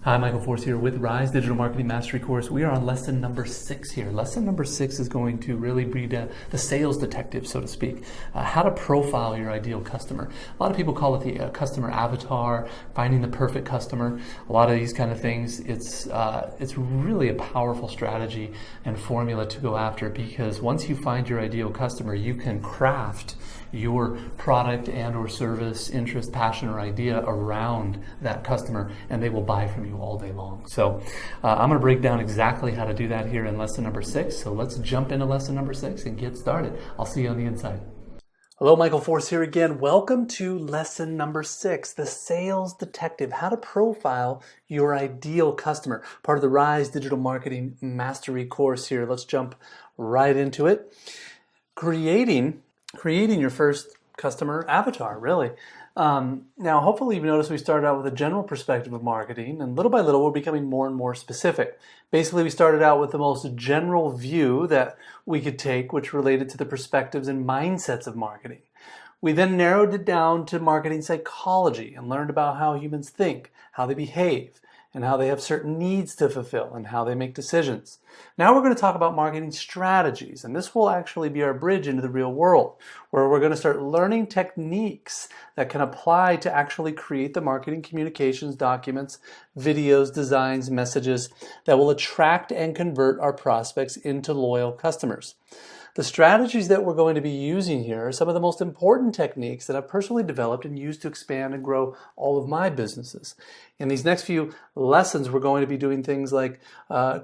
Hi, Michael Force here with Rise Digital Marketing Mastery course. We are on lesson number 6 here. Lesson number 6 is going to really be the sales detective, so to speak. How to profile your ideal customer. A lot of people call it the customer avatar, finding the perfect customer. A lot of these kind of things. It's really a powerful strategy and formula to go after, because once you find your ideal customer, you can craft your product and or service, interest, passion, or idea around that customer, and they will buy from you all day long. So I'm going to break down exactly how to do that here in lesson number 6. So let's jump into lesson number 6 and get started. I'll see you on the inside. Hello, Michael Force here again. Welcome to lesson number 6, the sales detective, how to profile your ideal customer. Part of the Rise Digital Marketing Mastery course here. Let's jump right into it. Creating your first customer avatar, really. Now, hopefully you've noticed we started out with a general perspective of marketing, and little by little we're becoming more and more specific. Basically, we started out with the most general view that we could take, which related to the perspectives and mindsets of marketing. We then narrowed it down to marketing psychology and learned about how humans think, how they behave, and how they have certain needs to fulfill and how they make decisions. Now we're going to talk about marketing strategies, and this will actually be our bridge into the real world, where we're going to start learning techniques that can apply to actually create the marketing communications, documents, videos, designs, messages that will attract and convert our prospects into loyal customers. The strategies that we're going to be using here are some of the most important techniques that I've personally developed and used to expand and grow all of my businesses. In these next few lessons, we're going to be doing things like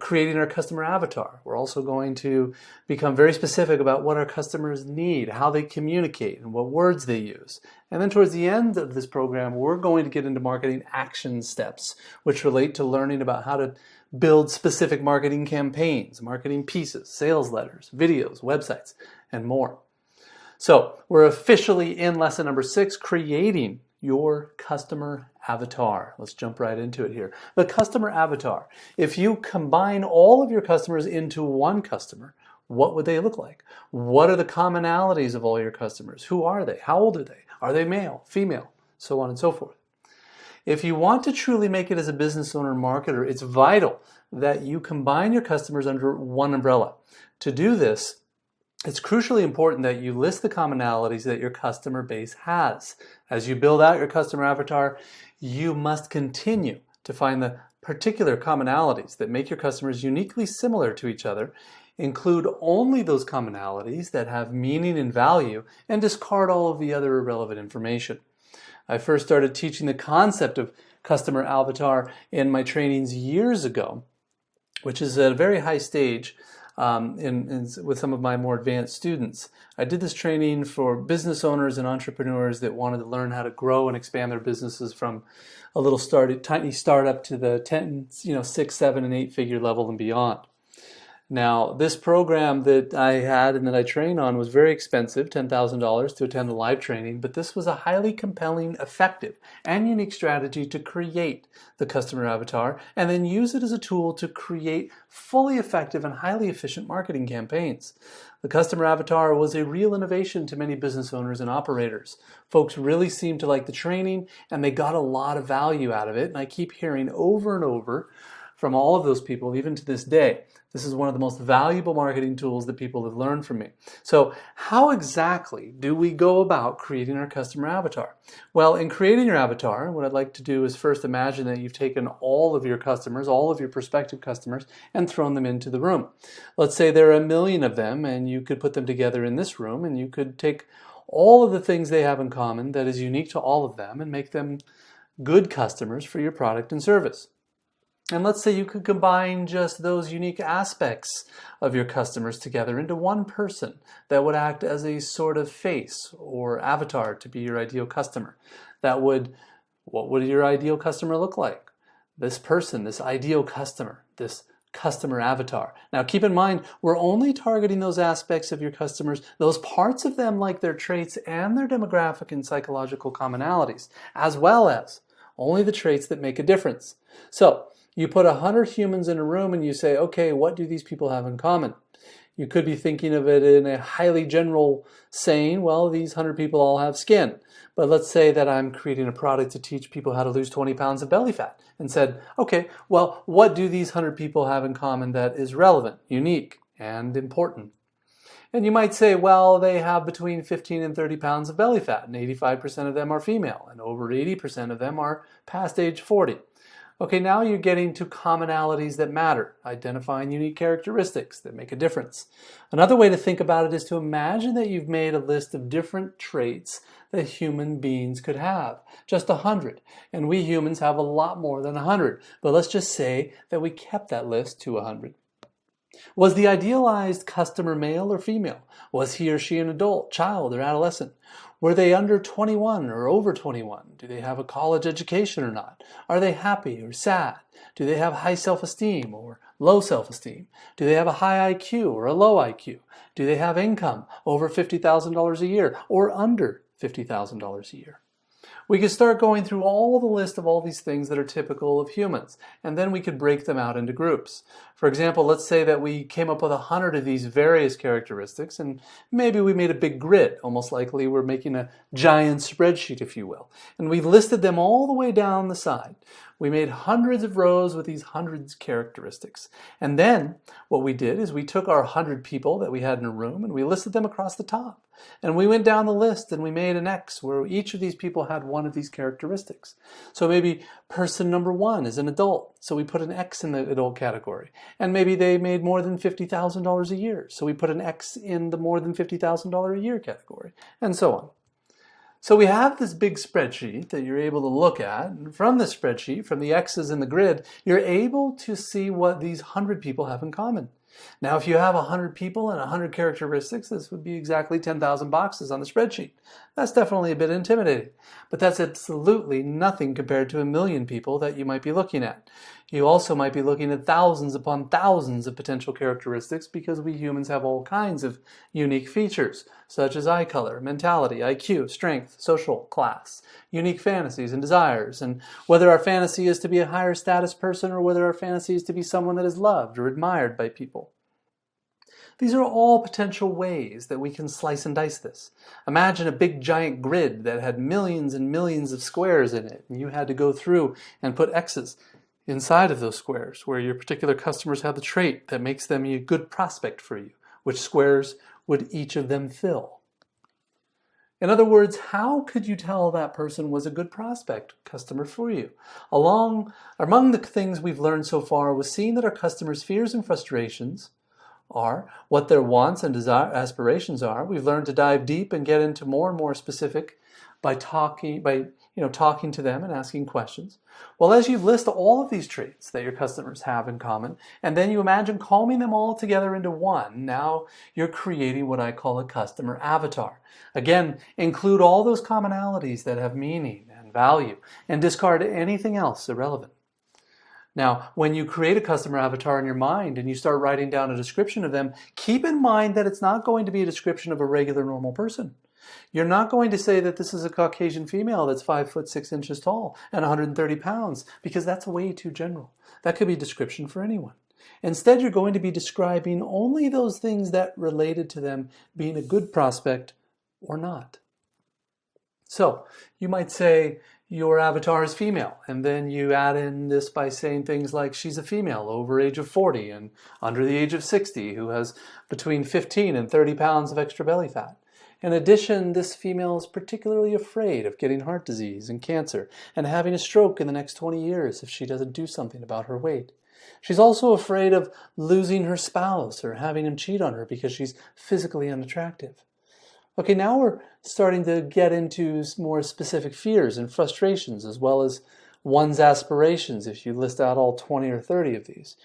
creating our customer avatar. We're also going to become very specific about what our customers need, how they communicate, and what words they use. And then towards the end of this program, we're going to get into marketing action steps, which relate to learning about how to build specific marketing campaigns, marketing pieces, sales letters, videos, websites, and more. So we're officially in lesson number 6, creating your customer avatar. Let's jump right into it here. The customer avatar. If you combine all of your customers into one customer, what would they look like? What are the commonalities of all your customers? Who are they? How old are they? Are they male, female, so on and so forth? If you want to truly make it as a business owner and marketer, it's vital that you combine your customers under one umbrella. To do this, it's crucially important that you list the commonalities that your customer base has. As you build out your customer avatar, you must continue to find the particular commonalities that make your customers uniquely similar to each other. Include only those commonalities that have meaning and value, and discard all of the other irrelevant information. I first started teaching the concept of customer avatar in my trainings years ago, which is at a very high stage with some of my more advanced students. I did this training for business owners and entrepreneurs that wanted to learn how to grow and expand their businesses from a little tiny startup to the 10, 6, 7, and 8 figure level and beyond. Now, this program that I had and that I trained on was very expensive, $10,000 to attend the live training, but this was a highly compelling, effective, and unique strategy to create the customer avatar and then use it as a tool to create fully effective and highly efficient marketing campaigns. The customer avatar was a real innovation to many business owners and operators. Folks really seemed to like the training, and they got a lot of value out of it, and I keep hearing over and over from all of those people, even to this day. This is one of the most valuable marketing tools that people have learned from me. So how exactly do we go about creating our customer avatar? Well, in creating your avatar, what I'd like to do is first imagine that you've taken all of your customers, all of your prospective customers, and thrown them into the room. Let's say there are 1 million of them, and you could put them together in this room, and you could take all of the things they have in common that is unique to all of them and make them good customers for your product and service. And let's say you could combine just those unique aspects of your customers together into one person that would act as a sort of face or avatar to be your ideal customer. What would your ideal customer look like? This person, this ideal customer, this customer avatar. Now keep in mind, we're only targeting those aspects of your customers, those parts of them like their traits and their demographic and psychological commonalities, as well as only the traits that make a difference. So, you put 100 humans in a room and you say, okay, what do these people have in common? You could be thinking of it in a highly general saying, well, these 100 people all have skin. But let's say that I'm creating a product to teach people how to lose 20 pounds of belly fat and said, okay, well, what do these 100 people have in common that is relevant, unique, and important? And you might say, well, they have between 15 and 30 pounds of belly fat, and 85% of them are female, and over 80% of them are past age 40. Okay, now you're getting to commonalities that matter, identifying unique characteristics that make a difference. Another way to think about it is to imagine that you've made a list of different traits that human beings could have, just 100. And we humans have a lot more than 100, but let's just say that we kept that list to 100. Was the idealized customer male or female? Was he or she an adult, child, or adolescent? Were they under 21 or over 21? Do they have a college education or not? Are they happy or sad? Do they have high self-esteem or low self-esteem? Do they have a high IQ or a low IQ? Do they have income over $50,000 a year or under $50,000 a year? We could start going through all the list of all these things that are typical of humans, and then we could break them out into groups. For example, let's say that we came up with 100 of these various characteristics, and maybe we made a big grid, almost likely we're making a giant spreadsheet, if you will, and we listed them all the way down the side. We made hundreds of rows with these hundreds of characteristics. And then what we did is we took our 100 people that we had in a room and we listed them across the top. And we went down the list and we made an X where each of these people had one of these characteristics. So maybe person number 1 is an adult, so we put an X in the adult category. And maybe they made more than $50,000 a year, so we put an X in the more than $50,000 a year category, and so on. So we have this big spreadsheet that you're able to look at, and from the spreadsheet, from the X's in the grid, you're able to see what these 100 people have in common. Now, if you have 100 people and 100 characteristics, this would be exactly 10,000 boxes on the spreadsheet. That's definitely a bit intimidating, but that's absolutely nothing compared to 1,000,000 people that you might be looking at. You also might be looking at thousands upon thousands of potential characteristics because we humans have all kinds of unique features, such as eye color, mentality, IQ, strength, social class, unique fantasies and desires, and whether our fantasy is to be a higher status person or whether our fantasy is to be someone that is loved or admired by people. These are all potential ways that we can slice and dice this. Imagine a big giant grid that had millions and millions of squares in it, and you had to go through and put X's inside of those squares where your particular customers have the trait that makes them a good prospect for you. Which squares would each of them fill? In other words, how could you tell that person was a good prospect customer for you? Among the things we've learned so far was seeing that our customers' fears and frustrations are, what their wants and aspirations are. We've learned to dive deep and get into more and more specific by talking to them and asking questions. Well, as you list all of these traits that your customers have in common, and then you imagine combing them all together into one, now you're creating what I call a customer avatar. Again, include all those commonalities that have meaning and value, and discard anything else irrelevant. Now, when you create a customer avatar in your mind and you start writing down a description of them, keep in mind that it's not going to be a description of a regular normal person. You're not going to say that this is a Caucasian female that's 5 foot 6 inches tall and 130 pounds, because that's way too general. That could be a description for anyone. Instead, you're going to be describing only those things that related to them being a good prospect or not. So you might say your avatar is female, and then you add in this by saying things like she's a female over age of 40 and under the age of 60 who has between 15 and 30 pounds of extra belly fat. In addition, this female is particularly afraid of getting heart disease and cancer and having a stroke in the next 20 years if she doesn't do something about her weight. She's also afraid of losing her spouse or having him cheat on her because she's physically unattractive. Okay, now we're starting to get into more specific fears and frustrations as well as one's aspirations if you list out all 20 or 30 of these.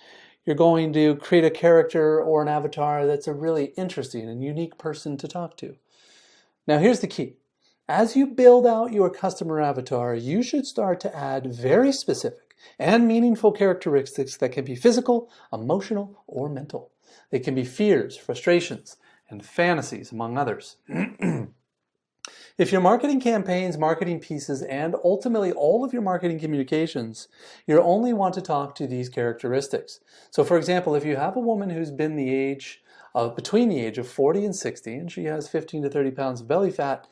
You're going to create a character or an avatar that's a really interesting and unique person to talk to. Now here's the key. As you build out your customer avatar, you should start to add very specific and meaningful characteristics that can be physical, emotional, or mental. They can be fears, frustrations, and fantasies, among others. If your marketing campaigns, marketing pieces, and ultimately all of your marketing communications, you only want to talk to these characteristics. So for example, if you have a woman who's been the age between the age of 40 and 60, and she has 15 to 30 pounds of belly fat,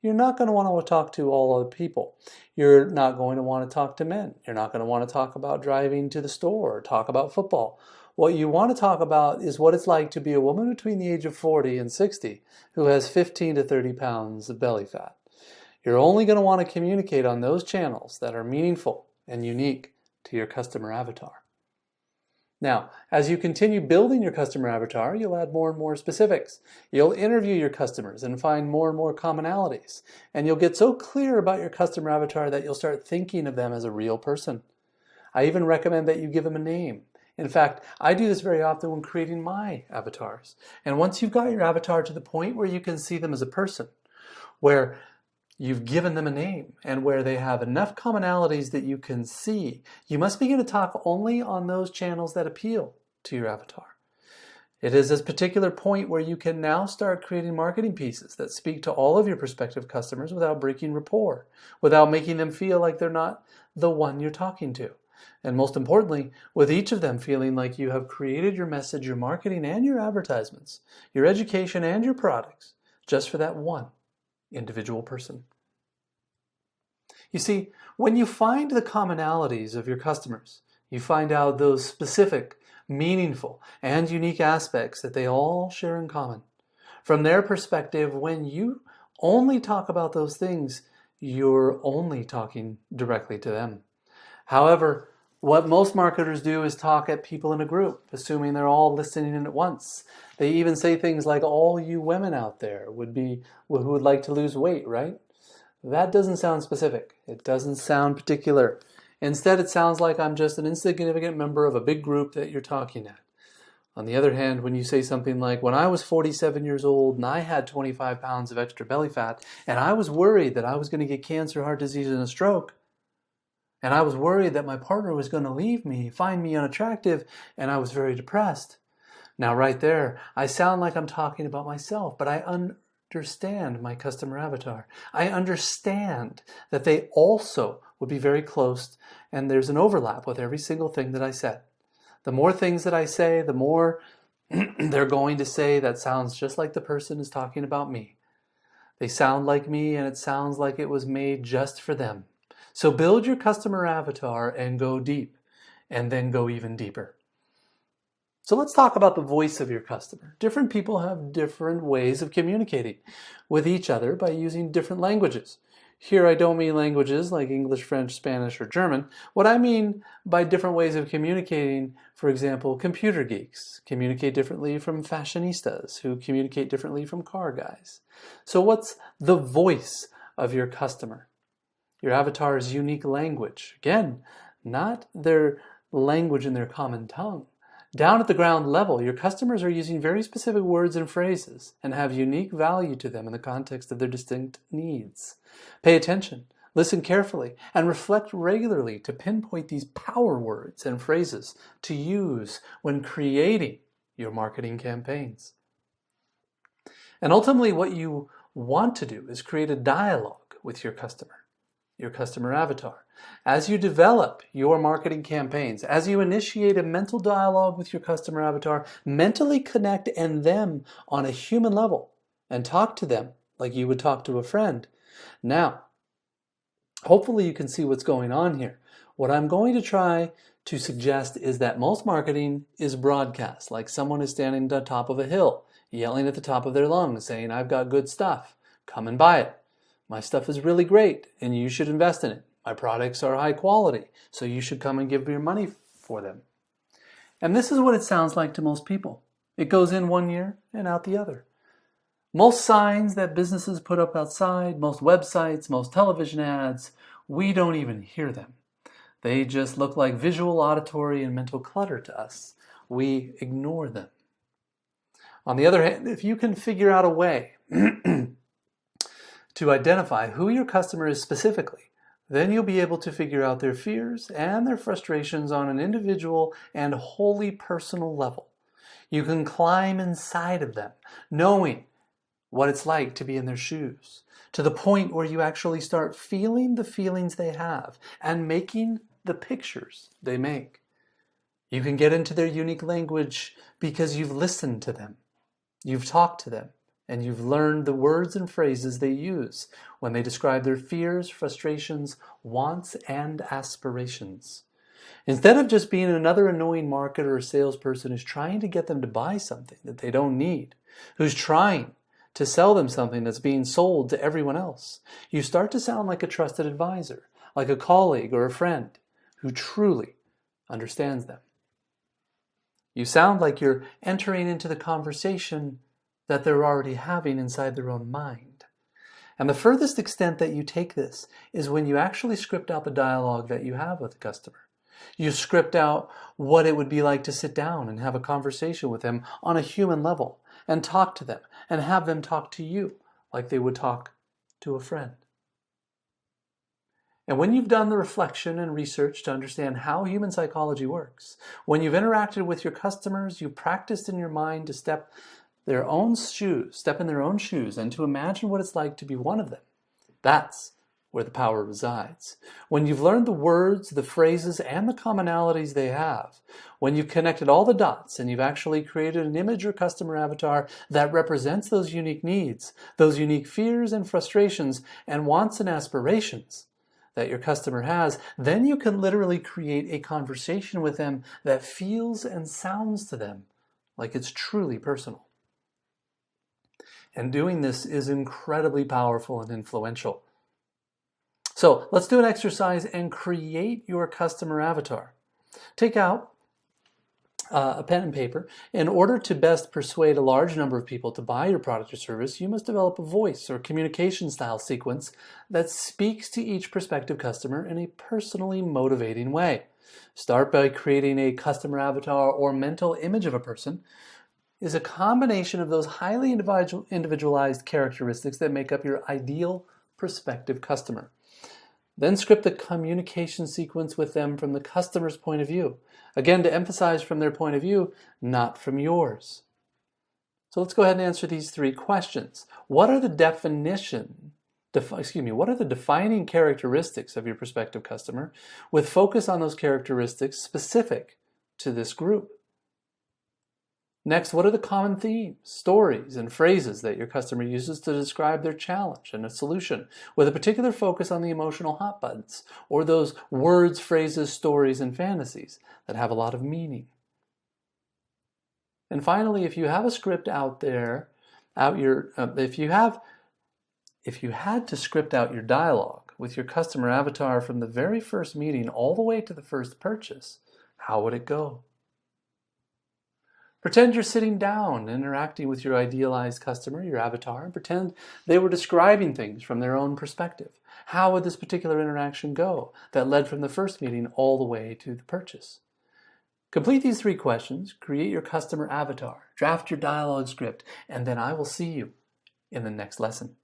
you're not going to want to talk to all other people. You're not going to want to talk to men. You're not going to want to talk about driving to the store or talk about football. What you want to talk about is what it's like to be a woman between the age of 40 and 60 who has 15 to 30 pounds of belly fat. You're only going to want to communicate on those channels that are meaningful and unique to your customer avatar. Now, as you continue building your customer avatar, you'll add more and more specifics. You'll interview your customers and find more and more commonalities. And you'll get so clear about your customer avatar that you'll start thinking of them as a real person. I even recommend that you give them a name. In fact, I do this very often when creating my avatars. And once you've got your avatar to the point where you can see them as a person, where you've given them a name, and where they have enough commonalities that you can see, you must begin to talk only on those channels that appeal to your avatar. It is this particular point where you can now start creating marketing pieces that speak to all of your prospective customers without breaking rapport, without making them feel like they're not the one you're talking to. And most importantly, with each of them feeling like you have created your message, your marketing, and your advertisements, your education, and your products just for that one individual person. You see, when you find the commonalities of your customers, you find out those specific, meaningful, and unique aspects that they all share in common. From their perspective, when you only talk about those things, you're only talking directly to them. However, what most marketers do is talk at people in a group, assuming they're all listening in at once. They even say things like, all you women out there who would like to lose weight, right? That doesn't sound specific. It doesn't sound particular. Instead, it sounds like I'm just an insignificant member of a big group that you're talking at. On the other hand, when you say something like, when I was 47 years old and I had 25 pounds of extra belly fat, and I was worried that I was going to get cancer, heart disease, and a stroke, and I was worried that my partner was going to leave me, find me unattractive, and I was very depressed. Now, right there, I sound like I'm talking about myself, but I understand my customer avatar. I understand that they also would be very close, and there's an overlap with every single thing that I said. The more things that I say, the more they're going to say that sounds just like the person is talking about me. They sound like me, and it sounds like it was made just for them. So build your customer avatar and go deep, and then go even deeper. So let's talk about the voice of your customer. Different people have different ways of communicating with each other by using different languages. Here I don't mean languages like English, French, Spanish, or German. What I mean by different ways of communicating, for example, computer geeks communicate differently from fashionistas who communicate differently from car guys. So what's the voice of your customer? Your avatar's unique language. Again, not their language in their common tongue. Down at the ground level, your customers are using very specific words and phrases and have unique value to them in the context of their distinct needs. Pay attention, listen carefully, and reflect regularly to pinpoint these power words and phrases to use when creating your marketing campaigns. And ultimately, what you want to do is create a dialogue with your customer avatar. As you develop your marketing campaigns, as you initiate a mental dialogue with your customer avatar, mentally connect and them on a human level and talk to them like you would talk to a friend. Now, hopefully you can see what's going on here. What I'm going to try to suggest is that most marketing is broadcast, like someone is standing at the top of a hill, yelling at the top of their lungs, saying, I've got good stuff, come and buy it. My stuff is really great, and you should invest in it. My products are high quality, so you should come and give me your money for them. And this is what it sounds like to most people. It goes in one ear and out the other. Most signs that businesses put up outside, most websites, most television ads, we don't even hear them. They just look like visual, auditory, and mental clutter to us. We ignore them. On the other hand, if you can figure out a way to identify who your customer is specifically, then you'll be able to figure out their fears and their frustrations on an individual and wholly personal level. You can climb inside of them, knowing what it's like to be in their shoes, to the point where you actually start feeling the feelings they have and making the pictures they make. You can get into their unique language because you've listened to them. You've talked to them, and you've learned the words and phrases they use when they describe their fears, frustrations, wants, and aspirations. Instead of just being another annoying marketer or salesperson who's trying to get them to buy something that they don't need, who's trying to sell them something that's being sold to everyone else, you start to sound like a trusted advisor, like a colleague or a friend who truly understands them. You sound like you're entering into the conversation that they're already having inside their own mind. And the furthest extent that you take this is when you actually script out the dialogue that you have with the customer. You script out what it would be like to sit down and have a conversation with them on a human level and talk to them and have them talk to you like they would talk to a friend. And when you've done the reflection and research to understand how human psychology works, when you've interacted with your customers, you've practiced in your mind to step in their own shoes and to imagine what it's like to be one of them. That's where the power resides. When you've learned the words, the phrases, and the commonalities they have, when you've connected all the dots and you've actually created an image or customer avatar that represents those unique needs, those unique fears and frustrations and wants and aspirations that your customer has, then you can literally create a conversation with them that feels and sounds to them like it's truly personal. And doing this is incredibly powerful and influential. So let's do an exercise and create your customer avatar. Take out a pen and paper. In order to best persuade a large number of people to buy your product or service, you must develop a voice or communication style sequence that speaks to each prospective customer in a personally motivating way. Start by creating a customer avatar or mental image of a person is a combination of those highly individualized characteristics that make up your ideal prospective customer. Then script the communication sequence with them from the customer's point of view. Again, to emphasize from their point of view, not from yours. So let's go ahead and answer these three questions. What are the defining characteristics of your prospective customer, with focus on those characteristics specific to this group? Next, what are the common themes, stories, and phrases that your customer uses to describe their challenge and a solution, with a particular focus on the emotional hot buttons, or those words, phrases, stories, and fantasies that have a lot of meaning? And finally, if you have a script if you had to script out your dialogue with your customer avatar from the very first meeting all the way to the first purchase, how would it go? Pretend you're sitting down, interacting with your idealized customer, your avatar, and pretend they were describing things from their own perspective. How would this particular interaction go that led from the first meeting all the way to the purchase? Complete these three questions, create your customer avatar, draft your dialogue script, and then I will see you in the next lesson.